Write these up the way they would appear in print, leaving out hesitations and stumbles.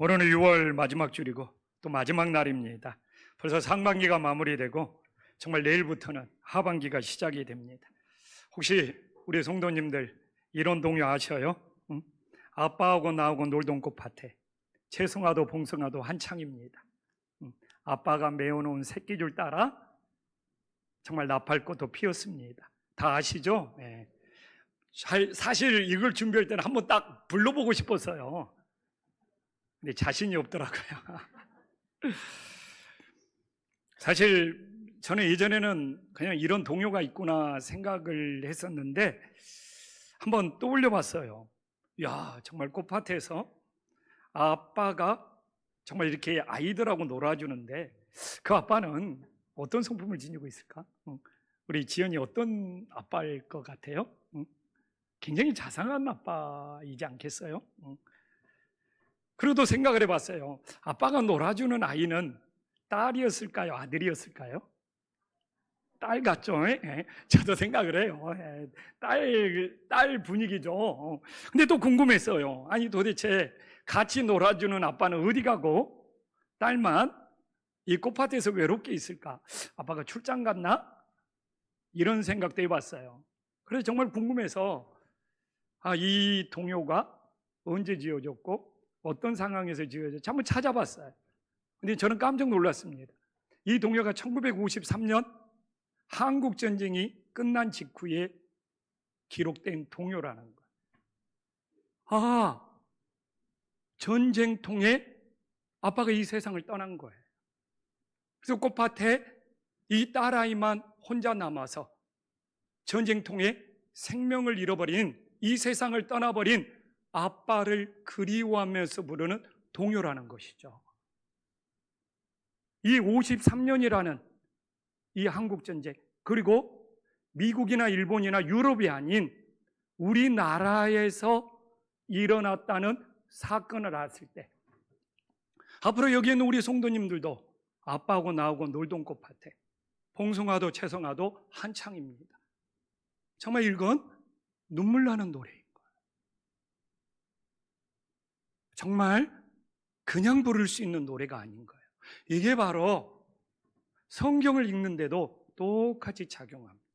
오늘은 6월 마지막 주이고 또 마지막 날입니다. 벌써 상반기가 마무리되고 정말 내일부터는 하반기가 시작이 됩니다. 혹시 우리 성도님들 이런 동요 아셔요? 응? 아빠하고 나하고 놀던 꽃밭에 채송아도 봉숭아도 한창입니다. 응? 아빠가 메어놓은 새끼줄 따라 정말 나팔꽃도 피었습니다. 다 아시죠? 네. 사실 이걸 준비할 때는 한번 딱 불러보고 싶었어요. 근데 자신이 없더라고요. 사실 저는 예전에는 그냥 이런 동요가 있구나 생각을 했었는데 한번 떠올려 봤어요. 야, 정말 꽃밭에서 아빠가 정말 이렇게 아이들하고 놀아주는데 그 아빠는 어떤 성품을 지니고 있을까? 우리 지연이 어떤 아빠일 것 같아요? 굉장히 자상한 아빠이지 않겠어요? 그리고 또 생각을 해봤어요. 아빠가 놀아주는 아이는 딸이었을까요? 아들이었을까요? 딸 같죠? 예? 저도 생각을 해요. 예. 딸 분위기죠. 근데 또 궁금했어요. 아니 도대체 같이 놀아주는 아빠는 어디 가고 딸만 이 꽃밭에서 외롭게 있을까? 아빠가 출장 갔나? 이런 생각도 해봤어요. 그래서 정말 궁금해서 이 동요가 언제 지어졌고 어떤 상황에서 지어졌지 한번 찾아봤어요. 근데 저는 깜짝 놀랐습니다. 이 동요가 1953년 한국전쟁이 끝난 직후에 기록된 동요라는 거예요. 전쟁통에 아빠가 이 세상을 떠난 거예요. 그래서 꽃밭에 이 딸아이만 혼자 남아서 전쟁통에 생명을 잃어버린 이 세상을 떠나버린 아빠를 그리워하면서 부르는 동요라는 것이죠. 이 53년이라는 이 한국전쟁, 그리고 미국이나 일본이나 유럽이 아닌 우리나라에서 일어났다는 사건을 알았을 때 앞으로 여기 있는 우리 성도님들도 아빠하고 나하고 놀던 꽃밭에 봉숭아도 채송아도 한창입니다. 정말 이건 눈물 나는 노래인 거예요. 정말 그냥 부를 수 있는 노래가 아닌 거예요. 이게 바로 성경을 읽는데도 똑같이 작용합니다.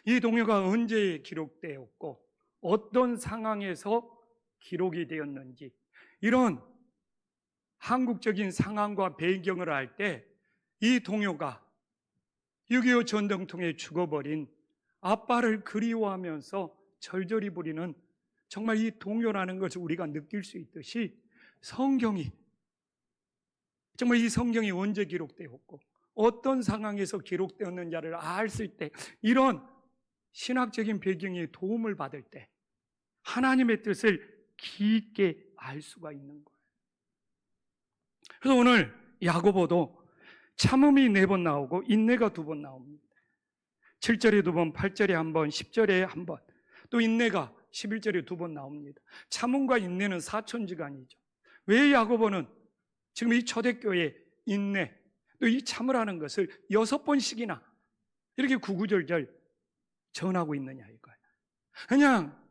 이 동요가 언제 기록되었고 어떤 상황에서 기록이 되었는지 이런 한국적인 상황과 배경을 알 때 이 동요가 6.25 전쟁통에 죽어버린 아빠를 그리워하면서 절절히 부리는 정말 이 동요라는 것을 우리가 느낄 수 있듯이 성경이 정말 이 성경이 언제 기록되었고 어떤 상황에서 기록되었는지를 알았을 때 이런 신학적인 배경에 도움을 받을 때 하나님의 뜻을 깊게 알 수가 있는 거예요. 그래서 오늘 야고보도 참음이 4번 나오고 인내가 2번 나옵니다. 7절에 2번, 8절에 1번, 10절에 1번, 또 인내가 11절에 2번 나옵니다. 참음과 인내는 사천지간이죠. 왜 야고보는 지금 이 초대교회 인내, 또 이 참으라는 것을 6번씩이나 이렇게 구구절절 전하고 있느냐 이거예요. 그냥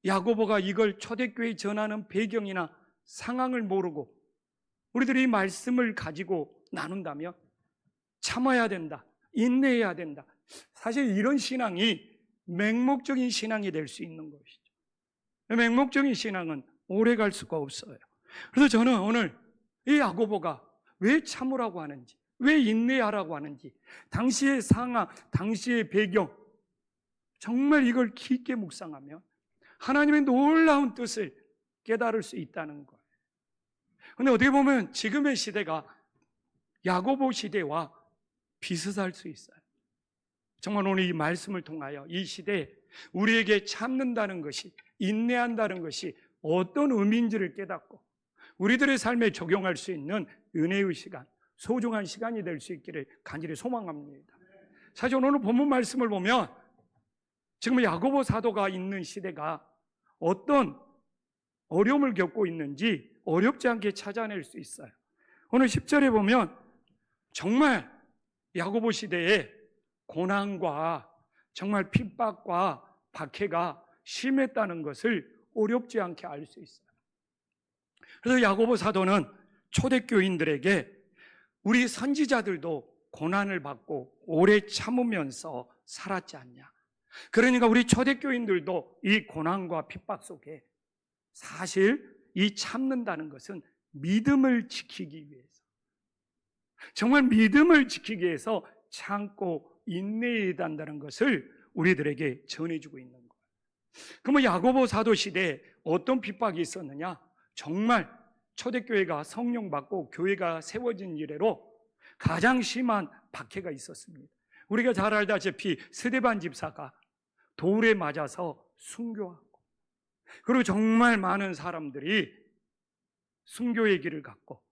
야고보가 이걸 초대교회에 전하는 배경이나 상황을 모르고 우리들이 이 말씀을 가지고 나눈다면 참아야 된다, 인내해야 된다. 사실 이런 신앙이 맹목적인 신앙이 될 수 있는 것이죠. 맹목적인 신앙은 오래 갈 수가 없어요. 그래서 저는 오늘 이 야고보가 왜 참으라고 하는지, 왜 인내하라고 하는지, 당시의 상황, 당시의 배경, 정말 이걸 깊게 묵상하면 하나님의 놀라운 뜻을 깨달을 수 있다는 거예요. 그런데 어떻게 보면 지금의 시대가 야고보 시대와 비슷할 수 있어요. 정말 오늘 이 말씀을 통하여 이 시대에 우리에게 참는다는 것이, 인내한다는 것이 어떤 의미인지를 깨닫고 우리들의 삶에 적용할 수 있는 은혜의 시간, 소중한 시간이 될 수 있기를 간절히 소망합니다. 사실 오늘 본문 말씀을 보면 지금 야고보 사도가 있는 시대가 어떤 어려움을 겪고 있는지 어렵지 않게 찾아낼 수 있어요. 오늘 10절에 보면 정말 야고보 시대에 고난과 정말 핍박과 박해가 심했다는 것을 어렵지 않게 알 수 있어요. 그래서 야고보 사도는 초대교인들에게 우리 선지자들도 고난을 받고 오래 참으면서 살았지 않냐. 그러니까 우리 초대교인들도 이 고난과 핍박 속에 사실 이 참는다는 것은 믿음을 지키기 위해서, 정말 믿음을 지키기 위해서 참고 인내해야 한다는 것을 우리들에게 전해주고 있는 거예요. 그러면 야고보 사도 시대에 어떤 핍박이 있었느냐? 정말 초대교회가 성령 받고 교회가 세워진 이래로 가장 심한 박해가 있었습니다. 우리가 잘 알다시피 스데반 집사가 돌에 맞아서 순교하고, 그리고 정말 많은 사람들이 순교의 길을 갔고,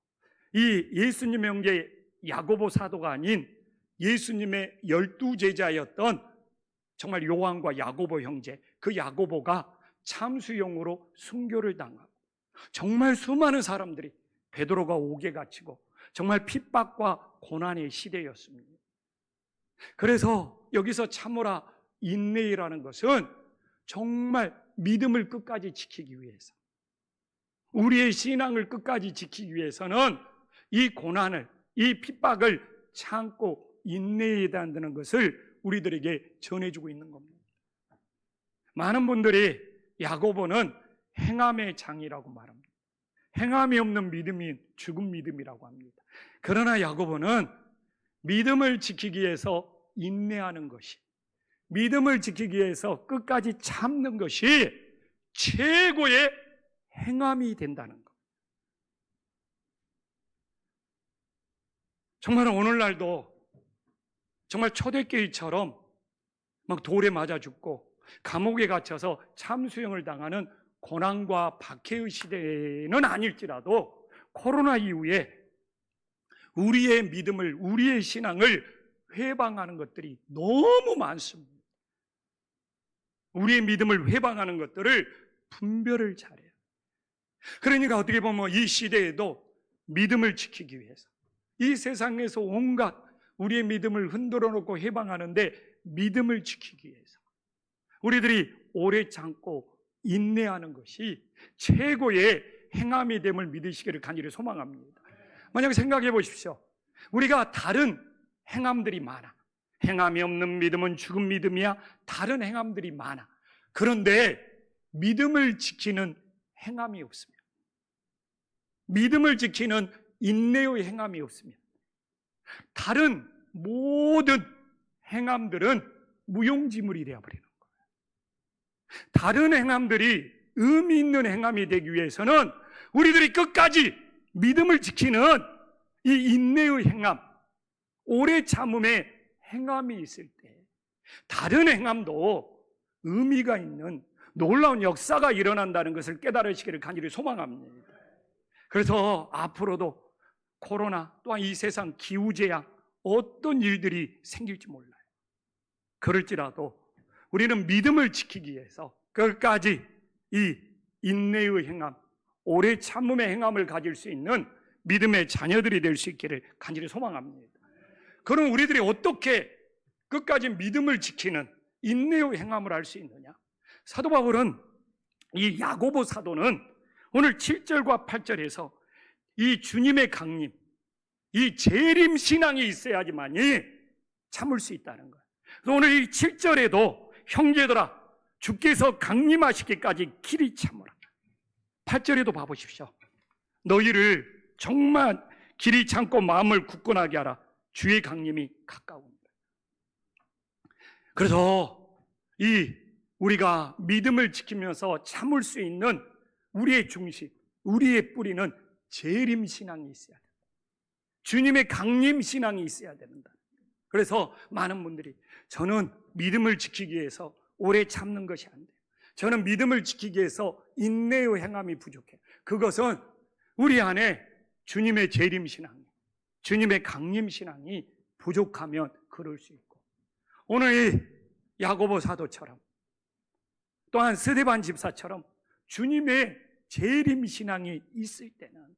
이 예수님의 형제 야고보 사도가 아닌 예수님의 12제자였던 정말 요한과 야고보 형제, 그 야고보가 참수용으로 순교를 당하고, 정말 수많은 사람들이 베드로가 옥에 갇히고 정말 핍박과 고난의 시대였습니다. 그래서 여기서 참으라 인내라는 것은 정말 믿음을 끝까지 지키기 위해서, 우리의 신앙을 끝까지 지키기 위해서는 이 고난을, 이 핍박을 참고 인내해야 한다는 것을 우리들에게 전해주고 있는 겁니다. 많은 분들이 야고보는 행함의 장이라고 말합니다. 행함이 없는 믿음이 죽은 믿음이라고 합니다. 그러나 야고보는 믿음을 지키기 위해서 인내하는 것이, 믿음을 지키기 위해서 끝까지 참는 것이 최고의 행함이 된다는 것. 정말 오늘날도 정말 초대교회처럼 막 돌에 맞아 죽고 감옥에 갇혀서 참수형을 당하는 고난과 박해의 시대는 아닐지라도 코로나 이후에 우리의 믿음을, 우리의 신앙을 회방하는 것들이 너무 많습니다. 우리의 믿음을 회방하는 것들을 분별을 잘해요. 그러니까 어떻게 보면 이 시대에도 믿음을 지키기 위해서, 이 세상에서 온갖 우리의 믿음을 흔들어 놓고 해방하는데 믿음을 지키기 위해서 우리들이 오래 참고 인내하는 것이 최고의 행함이 됨을 믿으시기를 간절히 소망합니다. 만약 생각해 보십시오. 우리가 다른 행함들이 많아. 행함이 없는 믿음은 죽은 믿음이야. 다른 행함들이 많아. 그런데 믿음을 지키는 행함이 없으며, 믿음을 지키는 인내의 행함이 없으며, 다른 모든 행함들은 무용지물이 되어버리는 거예요. 다른 행함들이 의미 있는 행함이 되기 위해서는 우리들이 끝까지 믿음을 지키는 이 인내의 행함, 오래 참음의 행함이 있을 때 다른 행함도 의미가 있는 놀라운 역사가 일어난다는 것을 깨달으시기를 간절히 소망합니다. 그래서 앞으로도 코로나 또한 이 세상 기후재앙 어떤 일들이 생길지 몰라요. 그럴지라도 우리는 믿음을 지키기 위해서 끝까지 이 인내의 행함, 오래 참음의 행함을 가질 수 있는 믿음의 자녀들이 될 수 있기를 간절히 소망합니다. 그럼 우리들이 어떻게 끝까지 믿음을 지키는 인내의 행함을 할 수 있느냐? 사도 바울은, 이 야고보 사도는 오늘 7절과 8절에서 이 주님의 강림, 이 재림 신앙이 있어야지만이 참을 수 있다는 거예요. 그래서 오늘 이 7절에도 형제들아 주께서 강림하시기까지 길이 참으라. 8절에도 봐보십시오. 너희를 정말 길이 참고 마음을 굳건하게 하라. 주의 강림이 가까웁니다. 그래서 이 우리가 믿음을 지키면서 참을 수 있는 우리의 중심, 우리의 뿌리는 재림 신앙이 있어야 된다. 주님의 강림 신앙이 있어야 된다. 그래서 많은 분들이 저는 믿음을 지키기 위해서 오래 참는 것이 안 돼요. 저는 믿음을 지키기 위해서 인내의 행함이 부족해요. 그것은 우리 안에 주님의 재림 신앙, 주님의 강림 신앙이 부족하면 그럴 수 있고, 오늘 이 야고보 사도처럼 또한 스데반 집사처럼 주님의 재림 신앙이 있을 때는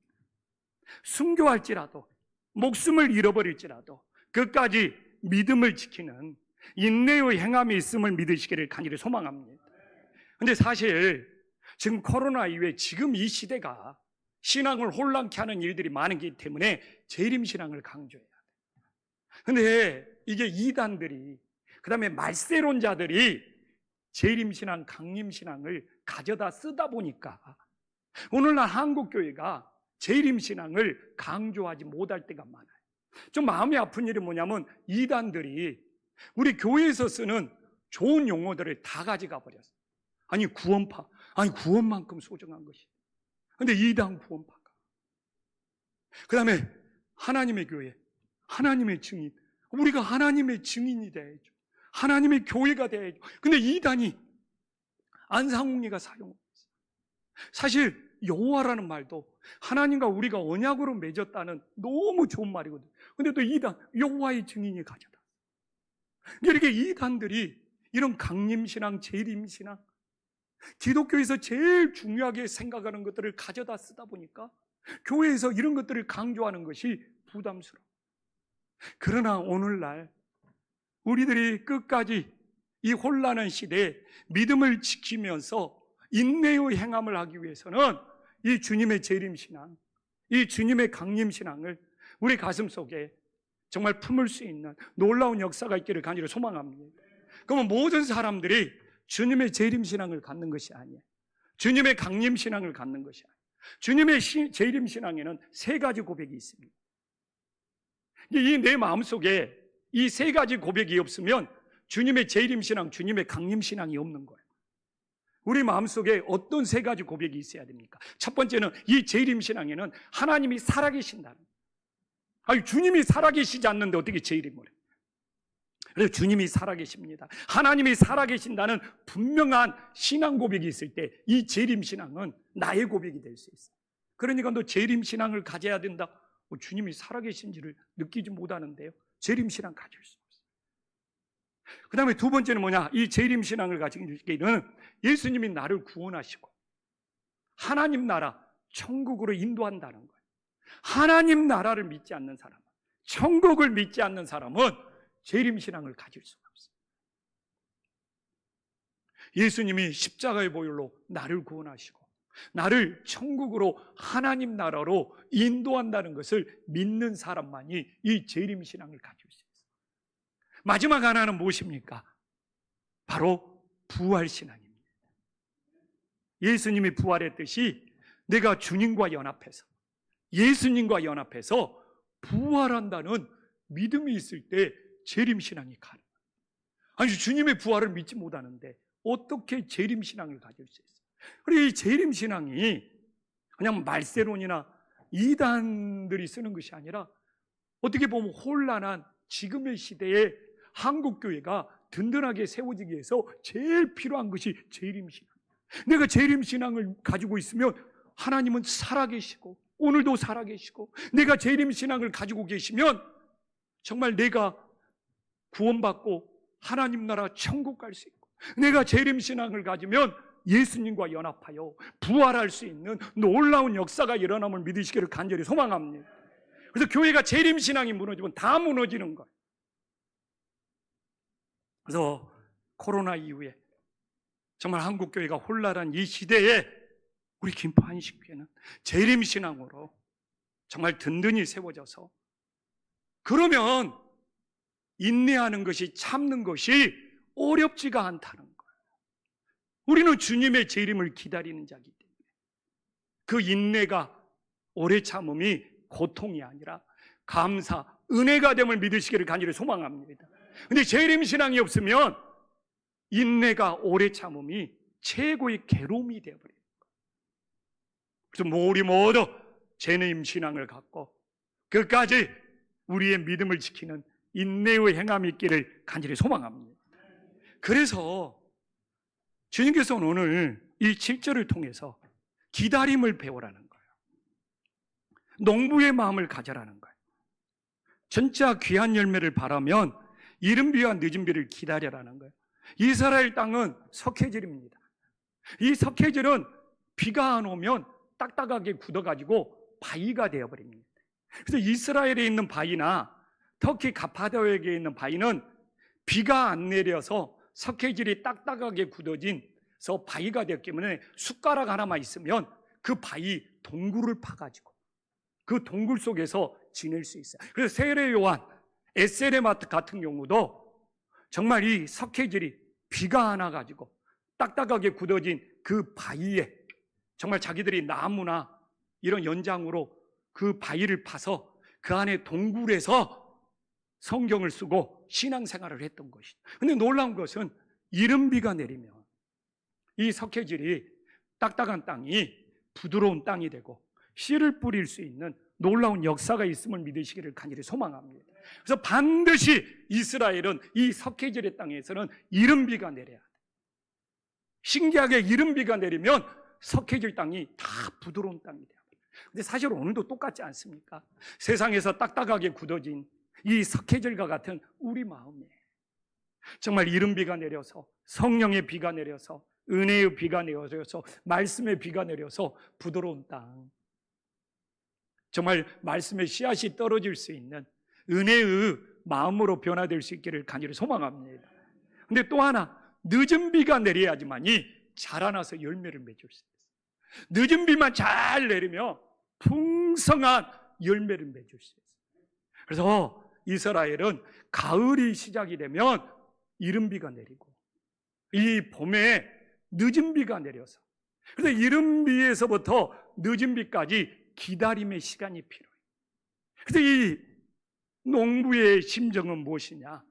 순교할지라도 목숨을 잃어버릴지라도 끝까지 믿음을 지키는 인내의 행함이 있음을 믿으시기를 간절히 소망합니다. 그런데 사실 지금 코로나 이후에 지금 이 시대가 신앙을 혼란케 하는 일들이 많기 때문에 재림신앙을 강조해야 돼요. 근데 이게 이단들이, 그 다음에 말세론자들이 재림신앙, 강림신앙을 가져다 쓰다 보니까 오늘날 한국교회가 재림신앙을 강조하지 못할 때가 많아요. 좀 마음이 아픈 일이 뭐냐면 이단들이 우리 교회에서 쓰는 좋은 용어들을 다 가져가 버렸어요. 아니 구원파, 아니 구원만큼 소중한 것이. 근데 이단 구원파가, 그 다음에 하나님의 교회, 하나님의 증인, 우리가 하나님의 증인이 돼야죠. 하나님의 교회가 돼야죠. 근데 이단이 안상홍리가 사용했어요. 사실 여호와라는 말도 하나님과 우리가 언약으로 맺었다는 너무 좋은 말이거든요. 근데 또 이단, 여호와의 증인이 가져다. 이렇게 이단들이 이런 강림신앙, 재림신앙, 기독교에서 제일 중요하게 생각하는 것들을 가져다 쓰다 보니까 교회에서 이런 것들을 강조하는 것이 부담스러워. 그러나 오늘날 우리들이 끝까지 이 혼란한 시대에 믿음을 지키면서 인내의 행함을 하기 위해서는 이 주님의 재림신앙, 이 주님의 강림신앙을 우리 가슴 속에 정말 품을 수 있는 놀라운 역사가 있기를 간절히 소망합니다. 그러면 모든 사람들이 주님의 재림신앙을 갖는 것이 아니에요. 주님의 강림신앙을 갖는 것이 아니에요. 주님의 재림신앙에는 세 가지 고백이 있습니다. 이 내 마음속에 이 세 가지 고백이 없으면 주님의 재림신앙, 주님의 강림신앙이 없는 거예요. 우리 마음속에 어떤 세 가지 고백이 있어야 됩니까? 첫 번째는 이 재림신앙에는 하나님이 살아계신다는 거예요. 아니, 주님이 살아계시지 않는데 어떻게 재림을 해요? 그래서 주님이 살아계십니다. 하나님이 살아계신다는 분명한 신앙 고백이 있을 때 이 재림신앙은 나의 고백이 될 수 있어요. 그러니까 너 재림신앙을 가져야 된다. 주님이 살아계신지를 느끼지 못하는데요, 재림신앙 가질 수 없어요. 그 다음에 두 번째는 뭐냐? 이 재림신앙을 가지기는 예수님이 나를 구원하시고 하나님 나라, 천국으로 인도한다는 거예요. 하나님 나라를 믿지 않는 사람은, 천국을 믿지 않는 사람은 재림신앙을 가질 수가 없어요. 예수님이 십자가의 보혈로 나를 구원하시고 나를 천국으로, 하나님 나라로 인도한다는 것을 믿는 사람만이 이 재림신앙을 가질 수 있어요. 마지막 하나는 무엇입니까? 바로 부활신앙입니다. 예수님이 부활했듯이 내가 주님과 연합해서, 예수님과 연합해서 부활한다는 믿음이 있을 때 재림신앙이 가능해요. 아니, 주님의 부활을 믿지 못하는데 어떻게 재림신앙을 가질 수 있어요? 그리고 이 재림신앙이 그냥 말세론이나 이단들이 쓰는 것이 아니라 어떻게 보면 혼란한 지금의 시대에 한국교회가 든든하게 세워지기 위해서 제일 필요한 것이 재림신앙. 내가 재림신앙을 가지고 있으면 하나님은 살아계시고 오늘도 살아계시고, 내가 재림신앙을 가지고 계시면 정말 내가 구원받고 하나님 나라 천국 갈 수 있고, 내가 재림신앙을 가지면 예수님과 연합하여 부활할 수 있는 놀라운 역사가 일어남을 믿으시기를 간절히 소망합니다. 그래서 교회가 재림신앙이 무너지면 다 무너지는 거예요. 그래서 코로나 이후에 정말 한국교회가 혼란한 이 시대에 우리 김포 한식교회는 재림신앙으로 정말 든든히 세워져서, 그러면 인내하는 것이, 참는 것이 어렵지가 않다는 거예요. 우리는 주님의 재림을 기다리는 자이기 때문에 그 인내가, 오래 참음이 고통이 아니라 감사, 은혜가 됨을 믿으시기를 간절히 소망합니다. 그런데 재림신앙이 없으면 인내가, 오래 참음이 최고의 괴로움이 되어버려요. 그래서 우리 모두 재림신앙을 갖고 끝까지 우리의 믿음을 지키는 인내의 행함이 있기를 간절히 소망합니다. 그래서 주님께서는 오늘 이 7절을 통해서 기다림을 배우라는 거예요. 농부의 마음을 가져라는 거예요. 진짜 귀한 열매를 바라면 이른 비와 늦은 비를 기다려라는 거예요. 이스라엘 땅은 석회질입니다. 이 석회질은 비가 안 오면 딱딱하게 굳어가지고 바위가 되어버립니다. 그래서 이스라엘에 있는 바위나 터키 가파도에 있는 바위는 비가 안 내려서 석회질이 딱딱하게 굳어진서 바위가 되었기 때문에 숟가락 하나만 있으면 그 바위 동굴을 파가지고 그 동굴 속에서 지낼 수 있어요. 그래서 세례 요한, 에세레마트 같은 경우도 정말 이 석회질이 비가 안 와가지고 딱딱하게 굳어진 그 바위에 정말 자기들이 나무나 이런 연장으로 그 바위를 파서 그 안에 동굴에서 성경을 쓰고 신앙생활을 했던 것이죠. 근데 놀라운 것은 이른비가 내리면 이 석회질이 딱딱한 땅이 부드러운 땅이 되고 씨를 뿌릴 수 있는 놀라운 역사가 있음을 믿으시기를 간절히 소망합니다. 그래서 반드시 이스라엘은 이 석회질의 땅에서는 이른비가 내려야 돼. 신기하게 이른비가 내리면 석회질 땅이 다 부드러운 땅이 돼요. 근데 사실 오늘도 똑같지 않습니까? 세상에서 딱딱하게 굳어진 이 석회질과 같은 우리 마음에 정말 이른비가 내려서 성령의 비가 내려서 은혜의 비가 내려서 말씀의 비가 내려서 부드러운 땅, 정말 말씀의 씨앗이 떨어질 수 있는 은혜의 마음으로 변화될 수 있기를 간절히 소망합니다. 근데 또 하나, 늦은 비가 내려야지만이 자라나서 열매를 맺을 수 있어요. 늦은 비만 잘 내리면 풍성한 열매를 맺을 수 있어요. 그래서 이스라엘은 가을이 시작이 되면 이른 비가 내리고 이 봄에 늦은 비가 내려서, 그래서 이른 비에서부터 늦은 비까지 기다림의 시간이 필요해요. 그래서 이 농부의 심정은 무엇이냐?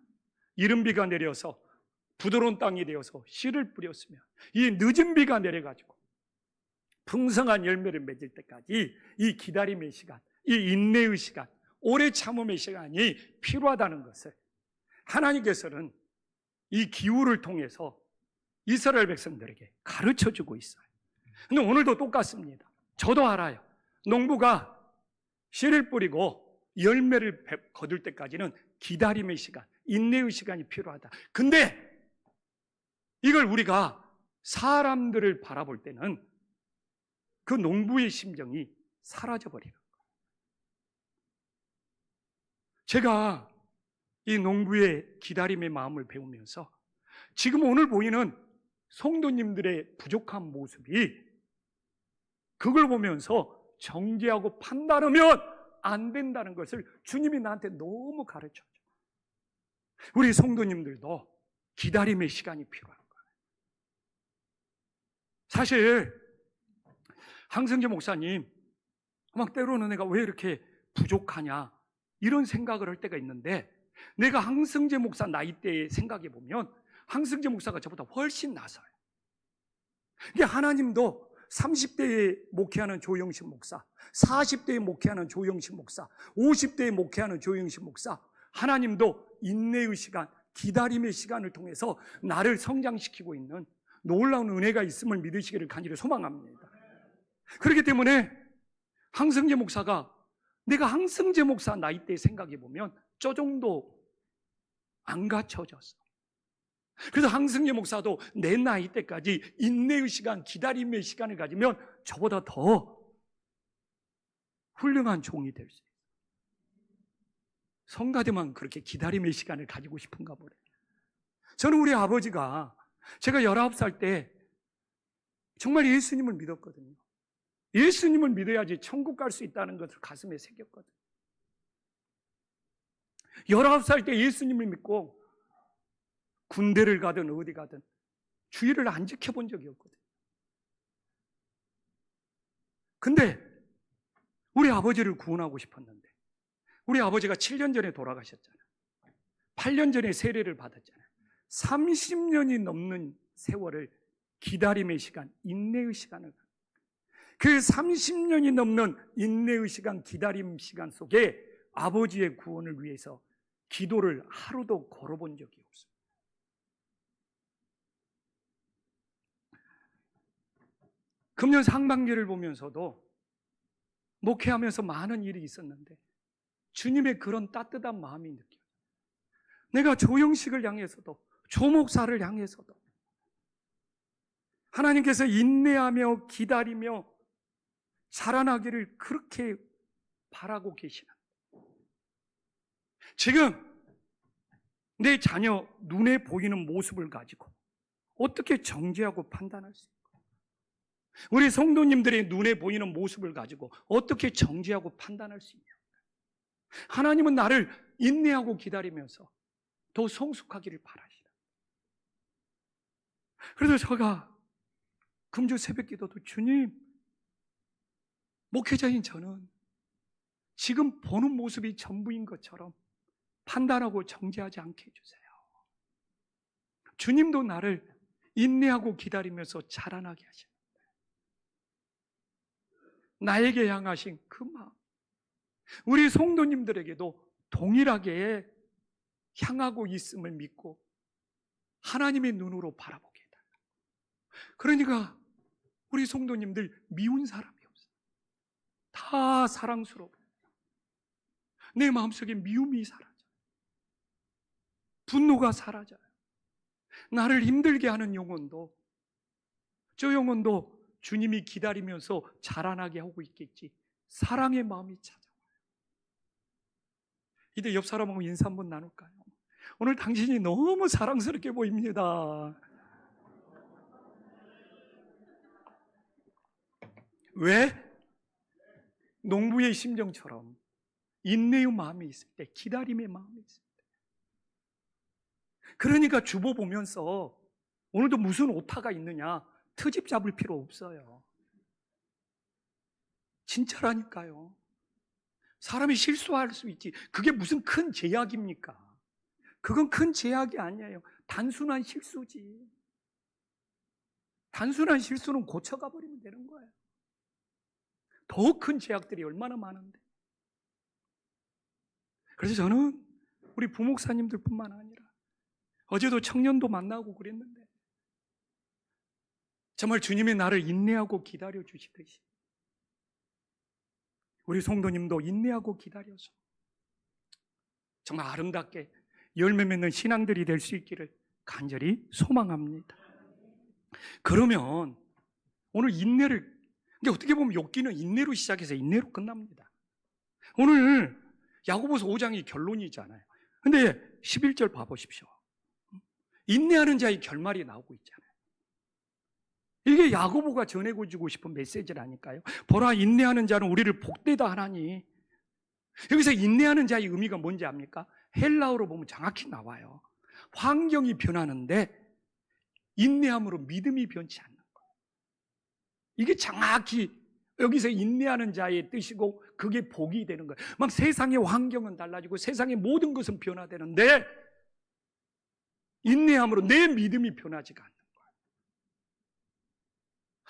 이른 비가 내려서 부드러운 땅이 되어서 씨를 뿌렸으면 이 늦은 비가 내려가지고 풍성한 열매를 맺을 때까지 이 기다림의 시간, 이 인내의 시간, 오래 참음의 시간이 필요하다는 것을 하나님께서는 이 기후를 통해서 이스라엘 백성들에게 가르쳐주고 있어요. 근데 오늘도 똑같습니다. 저도 알아요. 농부가 씨를 뿌리고 열매를 거둘 때까지는 기다림의 시간, 인내의 시간이 필요하다. 근데 이걸 우리가 사람들을 바라볼 때는 그 농부의 심정이 사라져버리는 거예요. 제가 이 농부의 기다림의 마음을 배우면서 지금 오늘 보이는 성도님들의 부족한 모습이, 그걸 보면서 정죄하고 판단하면 안 된다는 것을 주님이 나한테 너무 가르쳐줘요. 우리 성도님들도 기다림의 시간이 필요한 거예요. 사실 항승재 목사님, 막 때로는 내가 왜 이렇게 부족하냐 이런 생각을 할 때가 있는데, 내가 항승재 목사 나이대에 생각해 보면 항승재 목사가 저보다 훨씬 나서요. 이게 하나님도 30대에 목회하는 조영신 목사, 40대에 목회하는 조영신 목사, 50대에 목회하는 조영신 목사, 하나님도 인내의 시간, 기다림의 시간을 통해서 나를 성장시키고 있는 놀라운 은혜가 있음을 믿으시기를 간절히 소망합니다. 그렇기 때문에 항승재 목사가, 내가 항승재 목사 나이대 생각해 보면 저 정도 안 갖춰졌어. 그래서 항승재 목사도 내 나이 때까지 인내의 시간, 기다림의 시간을 가지면 저보다 더 훌륭한 종이 될 수 있어요. 성가대만 그렇게 기다림의 시간을 가지고 싶은가 보네. 저는 우리 아버지가 제가 19살 때 정말 예수님을 믿었거든요. 예수님을 믿어야지 천국 갈 수 있다는 것을 가슴에 새겼거든요. 19살 때 예수님을 믿고 군대를 가든 어디 가든 주의를 안 지켜본 적이 없거든요. 근데 우리 아버지를 구원하고 싶었는데, 우리 아버지가 7년 전에 돌아가셨잖아요. 8년 전에 세례를 받았잖아요. 30년이 넘는 세월을 기다림의 시간, 인내의 시간을, 그 30년이 넘는 인내의 시간, 기다림 시간 속에 아버지의 구원을 위해서 기도를 하루도 걸어본 적이 없어요. 금년 상반기를 보면서도 목회하면서 많은 일이 있었는데 주님의 그런 따뜻한 마음이 느껴요. 내가 조영식을 향해서도, 조목사를 향해서도 하나님께서 인내하며 기다리며 자라나기를 그렇게 바라고 계시는, 지금 내 자녀 눈에 보이는 모습을 가지고 어떻게 정죄하고 판단할 수 있을까? 우리 성도님들의 눈에 보이는 모습을 가지고 어떻게 정죄하고 판단할 수 있냐? 하나님은 나를 인내하고 기다리면서 더 성숙하기를 바라시다. 그래서 제가 금주 새벽기도도 주님, 목회자인 저는 지금 보는 모습이 전부인 것처럼 판단하고 정죄하지 않게 해주세요. 주님도 나를 인내하고 기다리면서 자라나게 하십니다. 나에게 향하신 그 마음, 우리 성도님들에게도 동일하게 향하고 있음을 믿고 하나님의 눈으로 바라보게 해달라고. 그러니까 우리 성도님들 미운 사람이 없어요. 다 사랑스러워. 내 마음속에 미움이 사라져요. 분노가 사라져요. 나를 힘들게 하는 영혼도, 저 영혼도 주님이 기다리면서 자라나게 하고 있겠지. 사랑의 마음이 찾아와요. 이제 옆 사람하고 인사 한번 나눌까요? 오늘 당신이 너무 사랑스럽게 보입니다. 왜? 농부의 심정처럼 인내의 마음이 있을 때, 기다림의 마음이 있을 때. 그러니까 주보 보면서 오늘도 무슨 오타가 있느냐 트집 잡을 필요 없어요. 진짜라니까요. 사람이 실수할 수 있지. 그게 무슨 큰 제약입니까? 그건 큰 제약이 아니에요. 단순한 실수지. 단순한 실수는 고쳐가 버리면 되는 거예요. 더 큰 제약들이 얼마나 많은데. 그래서 저는 우리 부목사님들뿐만 아니라 어제도 청년도 만나고 그랬는데 정말 주님이 나를 인내하고 기다려 주시듯이 우리 성도님도 인내하고 기다려서 정말 아름답게 열매 맺는 신앙들이 될 수 있기를 간절히 소망합니다. 그러면 오늘 인내를, 어떻게 보면 욥기는 인내로 시작해서 인내로 끝납니다. 오늘 야고보서 5장이 결론이잖아요. 근데 11절 봐보십시오. 인내하는 자의 결말이 나오고 있잖아요. 이게 야고보가 전해주고 싶은 메시지라니까요. 보라, 인내하는 자는 우리를 복되다 하나니. 여기서 인내하는 자의 의미가 뭔지 압니까? 헬라어로 보면 정확히 나와요. 환경이 변하는데 인내함으로 믿음이 변치 않는 거예요. 이게 정확히 여기서 인내하는 자의 뜻이고 그게 복이 되는 거예요. 막 세상의 환경은 달라지고 세상의 모든 것은 변화되는데 인내함으로 내 믿음이 변하지가 않는 거예요.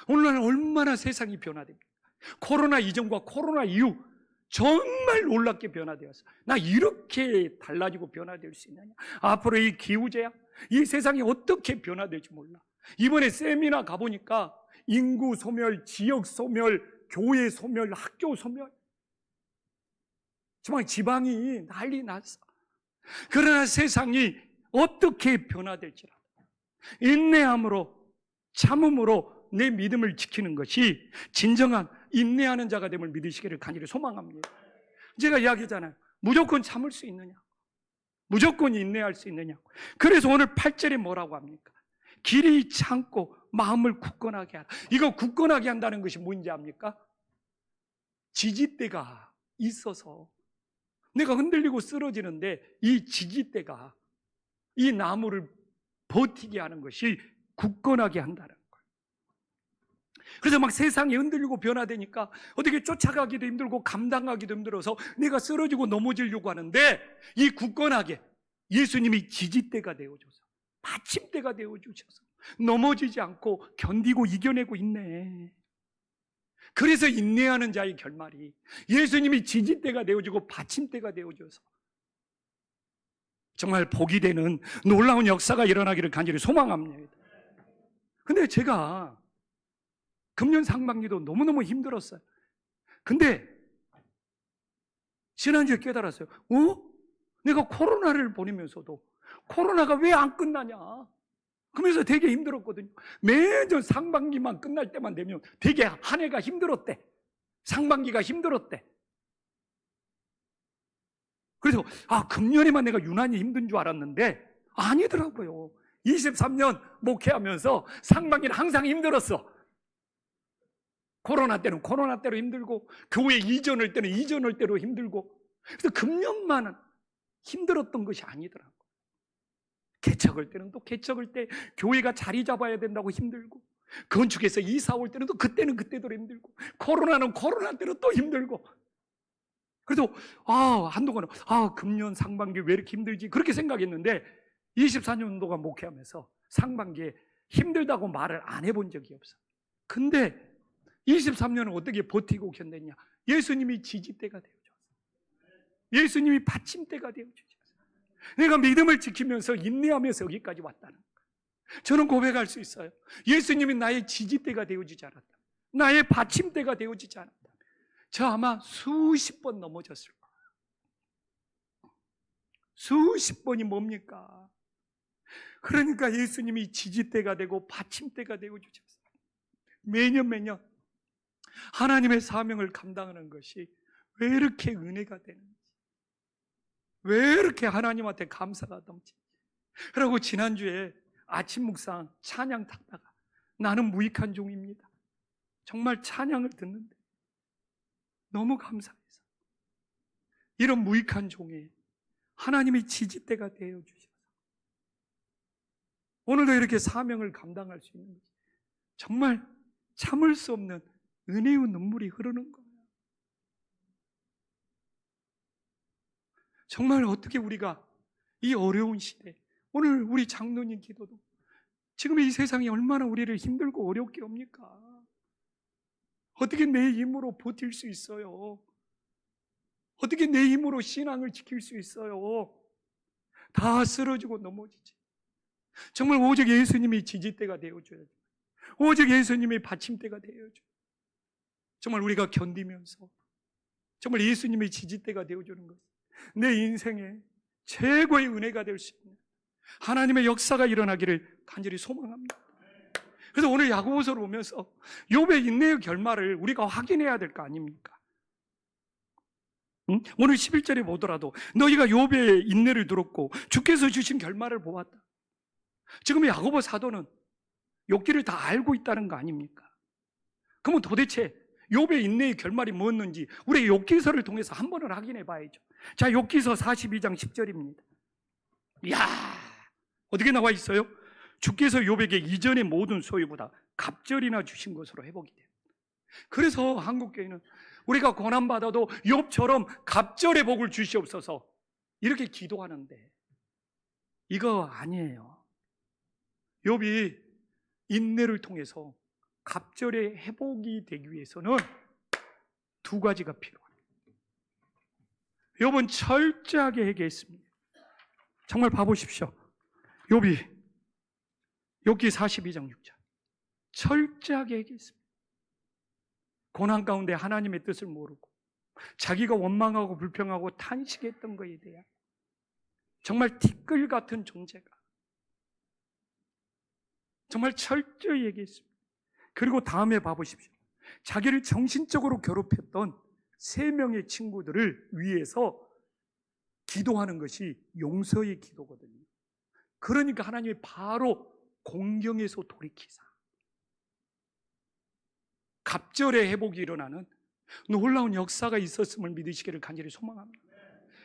오늘날은 얼마나 세상이 변화됩니까? 코로나 이전과 코로나 이후 정말 놀랍게 변화되었어. 나 이렇게 달라지고 변화될 수 있느냐? 앞으로 이 기후재앙, 이 세상이 어떻게 변화될지 몰라. 이번에 세미나 가보니까 인구 소멸, 지역 소멸, 교회 소멸, 학교 소멸, 정말 지방이 난리 났어. 그러나 세상이 어떻게 변화될지라도 인내함으로, 참음으로 내 믿음을 지키는 것이 진정한 인내하는 자가 됨을 믿으시기를 간절히 소망합니다. 제가 이야기했잖아요. 무조건 참을 수 있느냐? 무조건 인내할 수 있느냐? 그래서 오늘 8절에 뭐라고 합니까? 길이 참고 마음을 굳건하게 하라. 이거 굳건하게 한다는 것이 뭔지 압니까? 지지대가 있어서 내가 흔들리고 쓰러지는데 이 지지대가 이 나무를 버티게 하는 것이 굳건하게 한다는 거예요. 그래서 막 세상이 흔들리고 변화되니까 어떻게 쫓아가기도 힘들고 감당하기도 힘들어서 내가 쓰러지고 넘어지려고 하는데 이 굳건하게 예수님이 지지대가 되어줘서, 받침대가 되어주셔서 넘어지지 않고 견디고 이겨내고 있네. 그래서 인내하는 자의 결말이 예수님이 지지대가 되어주고 받침대가 되어줘서 정말 복이 되는 놀라운 역사가 일어나기를 간절히 소망합니다. 근데 제가 금년 상반기도 너무너무 힘들었어요. 근데 지난주에 깨달았어요. 내가 코로나를 보내면서도 코로나가 왜 안 끝나냐? 그러면서 되게 힘들었거든요. 매년 상반기만 끝날 때만 되면 되게 한 해가 힘들었대. 상반기가 힘들었대. 그래서 금년에만 내가 유난히 힘든 줄 알았는데 아니더라고요. 23년 목회하면서 상반기는 항상 힘들었어. 코로나 때는 코로나대로 힘들고, 교회 이전할 때는 이전할 때로 힘들고, 그래서 금년만은 힘들었던 것이 아니더라고요. 개척할 때는 또 개척할 때 교회가 자리 잡아야 된다고 힘들고, 건축해서 이사 올 때는 또 그때는 그때대로 힘들고, 코로나는 코로나 때로 또 힘들고. 그래서 한동안은 금년 상반기 왜 이렇게 힘들지 그렇게 생각했는데, 24년도가 목회하면서 상반기에 힘들다고 말을 안 해본 적이 없어. 근데 23년을 어떻게 버티고 견뎠냐? 예수님이 지지대가 되어줬어. 예수님이 받침대가 되어주셨어. 내가 믿음을 지키면서 인내하면서 여기까지 왔다는 거예요. 저는 고백할 수 있어요. 예수님이 나의 지지대가 되어주지 않았다, 나의 받침대가 되어주지 않았다, 저 아마 수십 번 넘어졌을 거예요. 수십 번이 뭡니까? 그러니까 예수님이 지지대가 되고 받침대가 되어주셨어요. 매년 하나님의 사명을 감당하는 것이 왜 이렇게 은혜가 되는지, 왜 이렇게 하나님한테 감사가 넘치지. 그리고 지난주에 아침 묵상 찬양 듣다가 나는 무익한 종입니다, 정말 찬양을 듣는데 너무 감사해서 이런 무익한 종에 하나님이 지지대가 되어주셔서 오늘도 이렇게 사명을 감당할 수 있는 것이 정말 참을 수 없는 은혜의 눈물이 흐르는 거예요. 정말 어떻게 우리가 이 어려운 시대, 오늘 우리 장로님 기도도 지금 이 세상이 얼마나 우리를 힘들고 어렵게 합니까? 어떻게 내 힘으로 버틸 수 있어요? 어떻게 내 힘으로 신앙을 지킬 수 있어요? 다 쓰러지고 넘어지지. 정말 오직 예수님이 지지대가 되어줘야죠. 오직 예수님이 받침대가 되어줘요. 정말 우리가 견디면서 정말 예수님의 지지대가 되어주는 것, 내 인생에 최고의 은혜가 될 수 있는 하나님의 역사가 일어나기를 간절히 소망합니다. 그래서 오늘 야고보서를 보면서 욥의 인내의 결말을 우리가 확인해야 될 거 아닙니까? 오늘 11절에 보더라도 너희가 욥의 인내를 들었고 주께서 주신 결말을 보았다. 지금 야고보 사도는 욥기를 다 알고 있다는 거 아닙니까? 그러면 도대체 욥의 인내의 결말이 뭐였는지 우리 욥기서를 통해서 한 번은 확인해 봐야죠. 자, 욥기서 42장 10절입니다. 이야, 어떻게 나와 있어요? 주께서 욥에게 이전의 모든 소유보다 갑절이나 주신 것으로 회복이 돼요. 그래서 한국교회는 우리가 고난받아도 욥처럼 갑절의 복을 주시옵소서 이렇게 기도하는데 이거 아니에요. 욥이 인내를 통해서 갑절의 회복이 되기 위해서는 두 가지가 필요합니다. 욥은 철저하게 회개했습니다. 정말 봐보십시오. 욥기 42장 6절 철저하게 회개했습니다. 고난 가운데 하나님의 뜻을 모르고 자기가 원망하고 불평하고 탄식했던 것에 대한 정말 티끌 같은 존재가 정말 철저히 얘기했습니다. 그리고 다음에 봐보십시오. 자기를 정신적으로 괴롭혔던 3명의 친구들을 위해서 기도하는 것이 용서의 기도거든요. 그러니까 하나님이 바로 공경에서 돌이키사 갑절의 회복이 일어나는 놀라운 역사가 있었음을 믿으시기를 간절히 소망합니다.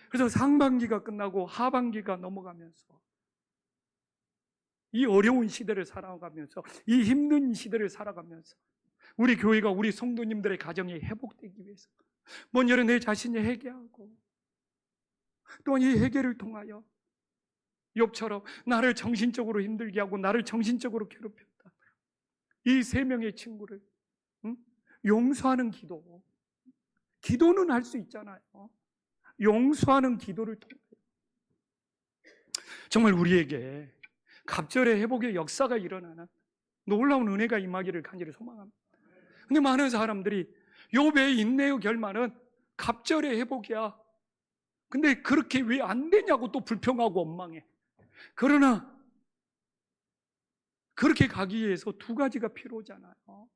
그래서 상반기가 끝나고 하반기가 넘어가면서 이 어려운 시대를 살아가면서 이 힘든 시대를 살아가면서 우리 교회가 우리 성도님들의 가정이 회복되기 위해서 먼저 내 자신이 회개하고 또한 이 회개를 통하여 욥처럼 나를 정신적으로 힘들게 하고 나를 정신적으로 괴롭혔다 이 3명의 친구를 용서하는 기도, 기도는 할 수 있잖아요. 용서하는 기도를 통해 정말 우리에게 갑절의 회복의 역사가 일어나는 놀라운 은혜가 임하기를 간절히 소망합니다. 근데 많은 사람들이 욥의 인내의 결말은 갑절의 회복이야. 근데 그렇게 왜 안 되냐고 또 불평하고 원망해. 그러나 그렇게 가기 위해서 두 가지가 필요하잖아요.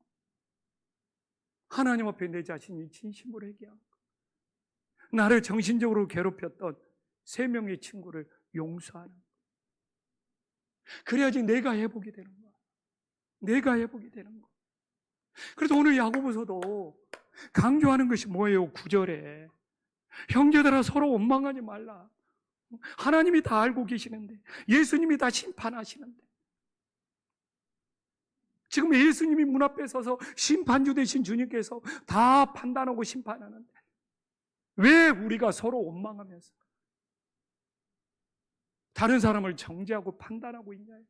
하나님 앞에 내 자신이 진심으로 회개하고 나를 정신적으로 괴롭혔던 3명의 친구를 용서하는 것. 그래야지 내가 회복이 되는 거야. 내가 회복이 되는 거. 그래서 오늘 야고보서도 강조하는 것이 뭐예요? 9절에 형제들아 서로 원망하지 말라. 하나님이 다 알고 계시는데, 예수님이 다 심판하시는데, 지금 예수님이 문 앞에 서서 심판주 되신 주님께서 다 판단하고 심판하는데 왜 우리가 서로 원망하면서 다른 사람을 정죄하고 판단하고 있냐요?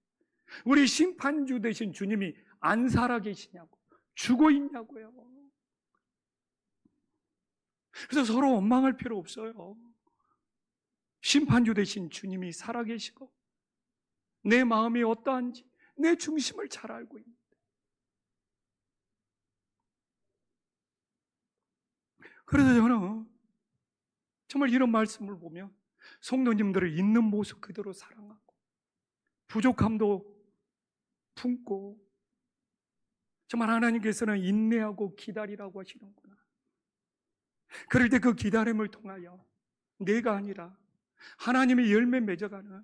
우리 심판주 되신 주님이 안 살아 계시냐고, 죽어 있냐고요. 그래서 서로 원망할 필요 없어요. 심판주 되신 주님이 살아 계시고 내 마음이 어떠한지 내 중심을 잘 알고 있는데, 그래서 저는 정말 이런 말씀을 보면 성도님들을 있는 모습 그대로 사랑하고 부족함도 품고, 정말 하나님께서는 인내하고 기다리라고 하시는구나. 그럴 때 그 기다림을 통하여 내가 아니라 하나님의 열매 맺어가는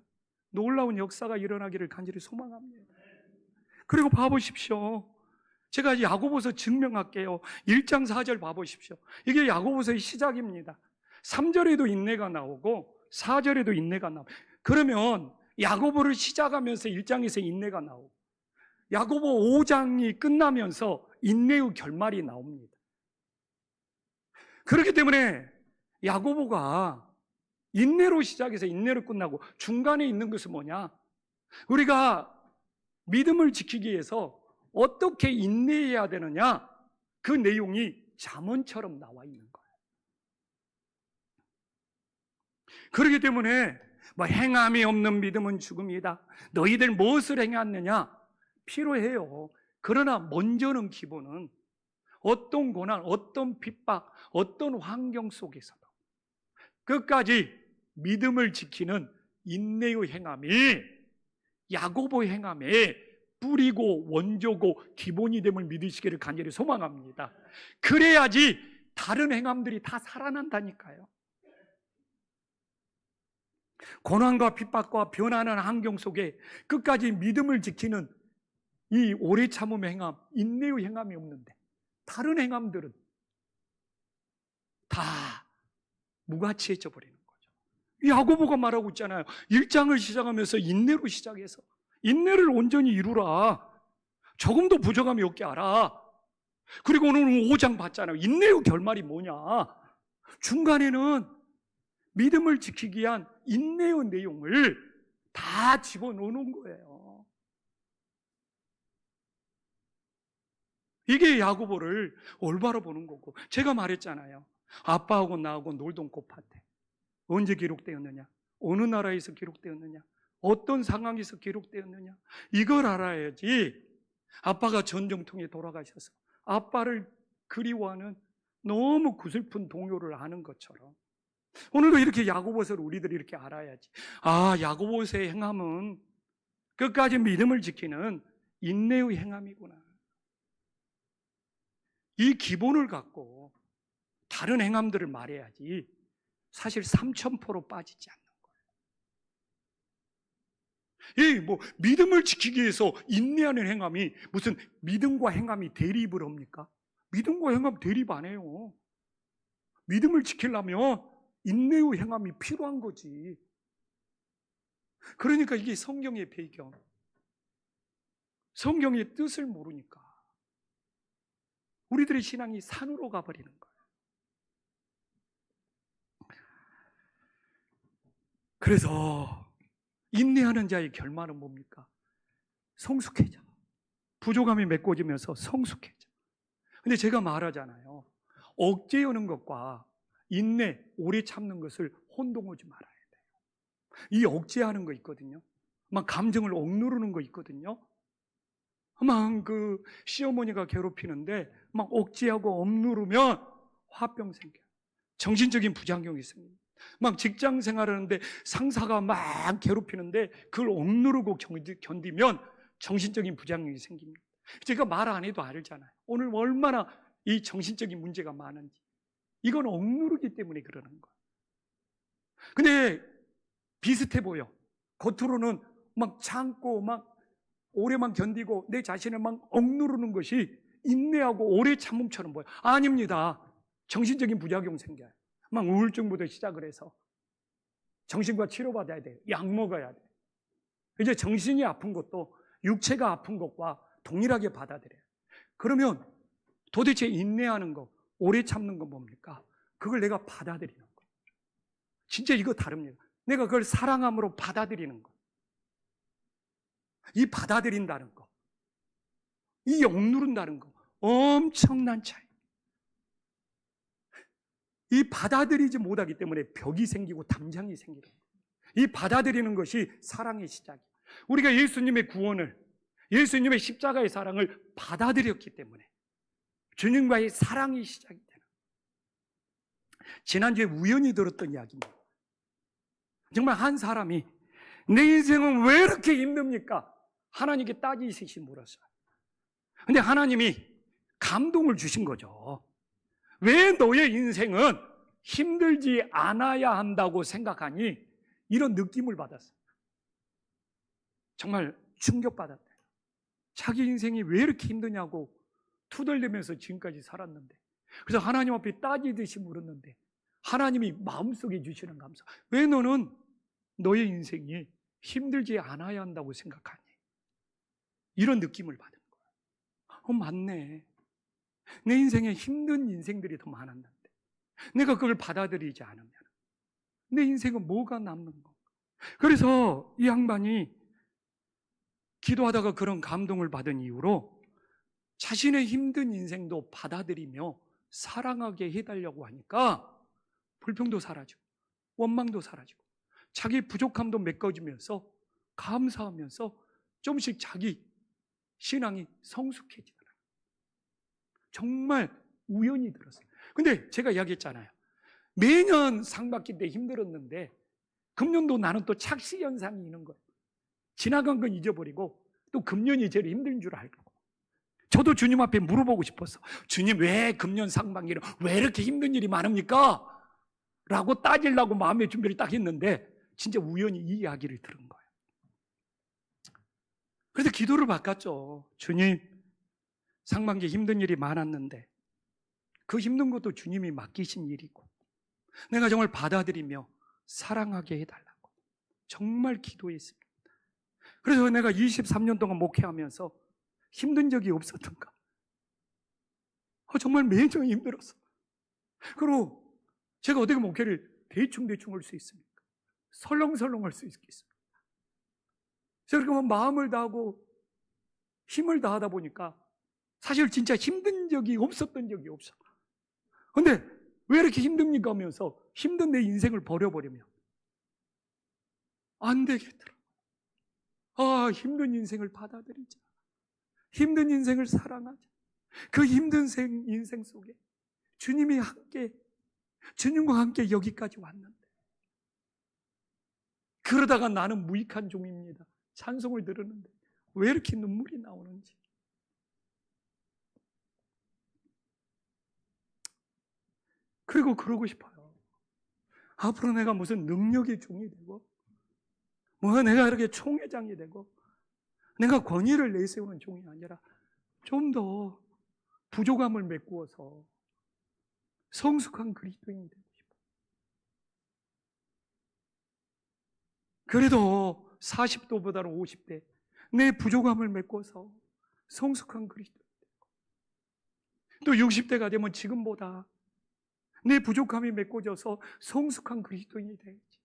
놀라운 역사가 일어나기를 간절히 소망합니다. 그리고 봐보십시오. 제가 야고보서 증명할게요. 1장 4절 봐보십시오. 이게 야고보서의 시작입니다. 3절에도 인내가 나오고 4절에도 인내가 나오고, 그러면 야고보를 시작하면서 1장에서 인내가 나오고 야고보 5장이 끝나면서 인내의 결말이 나옵니다. 그렇기 때문에 야고보가 인내로 시작해서 인내로 끝나고 중간에 있는 것은 뭐냐? 우리가 믿음을 지키기 위해서 어떻게 인내해야 되느냐? 그 내용이 잠언처럼 나와 있는 거예요. 그렇기 때문에 행함이 없는 믿음은 죽음이다. 너희들 무엇을 행했느냐? 필요해요. 그러나 먼저는 기본은 어떤 고난, 어떤 핍박, 어떤 환경 속에서도 끝까지 믿음을 지키는 인내의 행함이 야고보의 행함의 뿌리고 원조고 기본이 됨을 믿으시기를 간절히 소망합니다. 그래야지 다른 행함들이 다 살아난다니까요. 고난과 핍박과 변하는 환경 속에 끝까지 믿음을 지키는 이 오래 참음의 행함, 인내의 행함이 없는데 다른 행함들은 다 무가치해져 버리는 거죠. 야고보가 말하고 있잖아요. 1장을 시작하면서 인내로 시작해서 인내를 온전히 이루라. 조금도 부족함이 없게 알아. 그리고 오늘 5장 봤잖아요. 인내의 결말이 뭐냐? 중간에는 믿음을 지키기 위한 인내의 내용을 다 집어넣는 거예요. 이게 야고보를 올바로 보는 거고, 제가 말했잖아요. 아빠하고 나하고 놀던 꽃밭에 언제 기록되었느냐? 어느 나라에서 기록되었느냐? 어떤 상황에서 기록되었느냐? 이걸 알아야지 아빠가 전쟁통에 돌아가셔서 아빠를 그리워하는 너무 구슬픈 동요를 아는 것처럼 오늘도 이렇게 야고보서를 우리들이 이렇게 알아야지. 아, 야고보서의 행함은 끝까지 믿음을 지키는 인내의 행함이구나. 이 기본을 갖고 다른 행함들을 말해야지 사실 삼천포로 빠지지 않는 거예요. 믿음을 지키기 위해서 인내하는 행함이 무슨 믿음과 행함이 대립을 합니까? 믿음과 행함 대립 안 해요. 믿음을 지키려면 인내의 행함이 필요한 거지. 그러니까 이게 성경의 배경, 성경의 뜻을 모르니까 우리들의 신앙이 산으로 가버리는 거예요. 그래서 인내하는 자의 결말은 뭡니까? 성숙해져. 부족함이 메꿔지면서 성숙해져. 근데 제가 말하잖아요. 억제하는 것과 인내, 오래 참는 것을 혼동하지 말아야 돼요. 이 억제하는 거 있거든요. 막 감정을 억누르는 거 있거든요. 막 그 시어머니가 괴롭히는데 막 억제하고 억누르면 화병 생겨요. 정신적인 부작용이 생깁니다. 막 직장 생활하는데 상사가 막 괴롭히는데 그걸 억누르고 견디면 정신적인 부작용이 생깁니다. 제가 말 안 해도 알잖아요. 오늘 얼마나 이 정신적인 문제가 많은지. 이건 억누르기 때문에 그러는 거예요. 근데 비슷해 보여. 겉으로는 막 참고 막 오래만 견디고 내 자신을 막 억누르는 것이 인내하고 오래 참음처럼 보여요. 아닙니다. 정신적인 부작용 생겨요. 막 우울증부터 시작을 해서 정신과 치료받아야 돼요. 약 먹어야 돼요. 이제 정신이 아픈 것도 육체가 아픈 것과 동일하게 받아들여요. 그러면 도대체 인내하는 거, 오래 참는 건 뭡니까? 그걸 내가 받아들이는 거. 진짜 이거 다릅니다. 내가 그걸 사랑함으로 받아들이는 거. 이 받아들인다는 거, 이 억누른다는 거, 엄청난 차이. 이 받아들이지 못하기 때문에 벽이 생기고 담장이 생기는 거예요. 이 받아들이는 것이 사랑의 시작이에요. 우리가 예수님의 구원을, 예수님의 십자가의 사랑을 받아들였기 때문에 주님과의 사랑이 시작이 되는 거예요. 지난주에 우연히 들었던 이야기입니다. 정말 한 사람이 내 인생은 왜 이렇게 힘듭니까? 하나님께 따지듯이 물었어요. 근데 하나님이 감동을 주신 거죠. 왜 너의 인생은 힘들지 않아야 한다고 생각하니? 이런 느낌을 받았어요. 정말 충격받았대요. 자기 인생이 왜 이렇게 힘드냐고 투덜대면서 지금까지 살았는데, 그래서 하나님 앞에 따지듯이 물었는데 하나님이 마음속에 주시는 감사. 왜 너는 너의 인생이 힘들지 않아야 한다고 생각하니? 이런 느낌을 받은 거예요. 맞네. 내 인생에 힘든 인생들이 더 많았는데 내가 그걸 받아들이지 않으면 내 인생은 뭐가 남는 건가? 그래서 이 양반이 기도하다가 그런 감동을 받은 이후로 자신의 힘든 인생도 받아들이며 사랑하게 해달라고 하니까 불평도 사라지고 원망도 사라지고 자기 부족함도 메꿔주면서 감사하면서 조금씩 자기 신앙이 성숙해지더라. 정말 우연히 들었어요. 근데 제가 이야기했잖아요. 매년 상 받기 때 힘들었는데 금년도 나는 또 착시 현상이 있는 거예요. 지나간 건 잊어버리고 또 금년이 제일 힘든 줄 알고, 저도 주님 앞에 물어보고 싶었어. 주님, 왜 금년 상반기는 왜 이렇게 힘든 일이 많습니까? 라고 따지려고 마음의 준비를 딱 했는데 진짜 우연히 이 이야기를 들은 거예요. 그래서 기도를 바꿨죠. 주님, 상반기 힘든 일이 많았는데 그 힘든 것도 주님이 맡기신 일이고 내가 정말 받아들이며 사랑하게 해달라고 정말 기도했습니다. 그래서 내가 23년 동안 목회하면서 힘든 적이 없었던가? 정말 매년 힘들었어. 그리고 제가 어떻게 목회를 대충 할 수 있습니까? 설렁설렁 할 수 있겠습니까? 제가 그렇게 마음을 다하고 힘을 다하다 보니까 사실 진짜 힘든 적이 없었던 적이 없어. 근데 왜 이렇게 힘듭니까 하면서 힘든 내 인생을 버려버리면 안 되겠더라. 힘든 인생을 받아들이자. 힘든 인생을 사랑하자. 그 힘든 인생 속에 주님이 함께, 주님과 함께 여기까지 왔는데 그러다가 나는 무익한 종입니다. 찬송을 들었는데 왜 이렇게 눈물이 나오는지. 그리고 그러고 싶어요. 앞으로 내가 무슨 능력의 종이 되고 내가 이렇게 총회장이 되고 내가 권위를 내세우는 종이 아니라 좀 더 부족함을 메꾸어서 성숙한 그리스도인이 되고 싶어요. 그래도 40도보다는 50대 내 부족함을 메꿔서 성숙한 그리스도인이 되고, 또 60대가 되면 지금보다 내 부족함이 메꿔져서 성숙한 그리스도인이 되야지.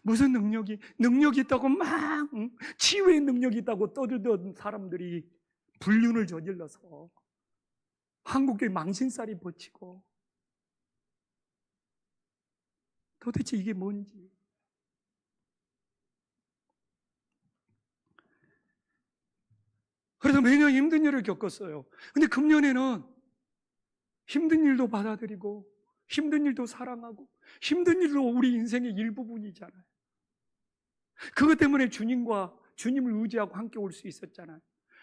무슨 능력이 있다고 막 치유의 능력이 있다고 떠들던 사람들이 불륜을 저질러서 한국교회 망신살이 뻗치고 도대체 이게 뭔지. 그래서 매년 힘든 일을 겪었어요. 근데 금년에는 힘든 일도 받아들이고 힘든 일도 사랑하고 힘든 일도 우리 인생의 일부분이잖아요. 그것 때문에 주님을 의지하고 함께 올 수 있었잖아요.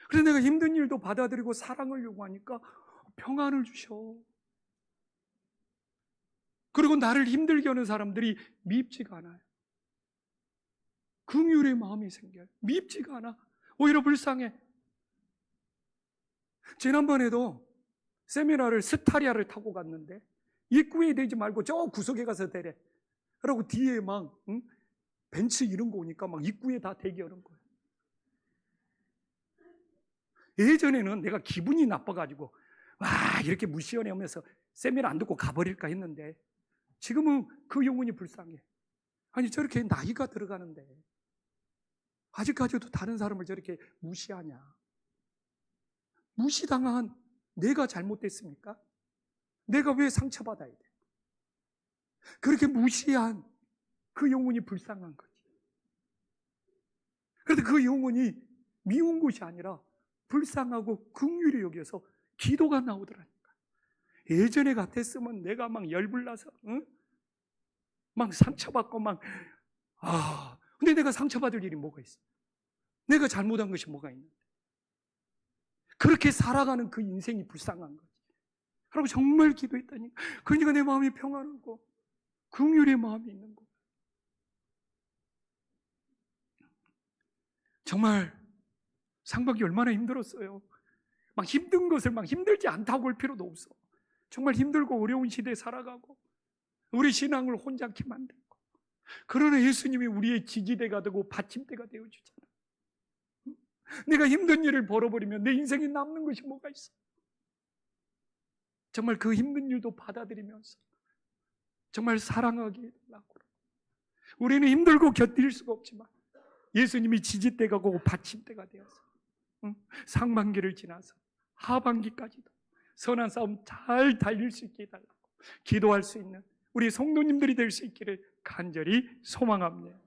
그래서 내가 힘든 일도 받아들이고 사랑을 요구하니까 평안을 주셔. 그리고 나를 힘들게 하는 사람들이 밉지가 않아요. 긍휼의 마음이 생겨요. 밉지가 않아. 오히려 불쌍해. 지난번에도 세미나를 스타리아를 타고 갔는데 입구에 대지 말고 저 구석에 가서 대래. 그러고 뒤에 막 벤츠 이런 거 오니까 막 입구에 다 대기하는 거예요. 예전에는 내가 기분이 나빠가지고 와 이렇게 무시연해하면서 세미나 안 듣고 가버릴까 했는데 지금은 그 영혼이 불쌍해. 아니 저렇게 나이가 들어가는데 아직까지도 다른 사람을 저렇게 무시하냐. 무시당한 내가 잘못됐습니까? 내가 왜 상처받아야 돼? 그렇게 무시한 그 영혼이 불쌍한 거지. 그런데 그 영혼이 미운 것이 아니라 불쌍하고 긍휼히 여겨서 기도가 나오더라니까. 예전에 같았으면 내가 막 열불나서 막 상처받고 근데 내가 상처받을 일이 뭐가 있어? 내가 잘못한 것이 뭐가 있는데? 그렇게 살아가는 그 인생이 불쌍한 거지. 그러고 정말 기도했다니까. 그러니까 내 마음이 평안하고 긍휼의 마음이 있는 거야. 정말 상반기 얼마나 힘들었어요. 막 힘든 것을 막 힘들지 않다고 할 필요도 없어. 정말 힘들고 어려운 시대에 살아가고 우리 신앙을 혼잡게 만들고 그러나 예수님이 우리의 지지대가 되고 받침대가 되어주잖아. 내가 힘든 일을 벌어버리면 내 인생에 남는 것이 뭐가 있어? 정말 그 힘든 일도 받아들이면서 정말 사랑하게 해달라고. 우리는 힘들고 견딜 수가 없지만 예수님이 지지대가 되고 받침대가 되어서 상반기를 지나서 하반기까지도 선한 싸움 잘 달릴 수 있게 해달라고 기도할 수 있는 우리 성도님들이 될 수 있기를 간절히 소망합니다.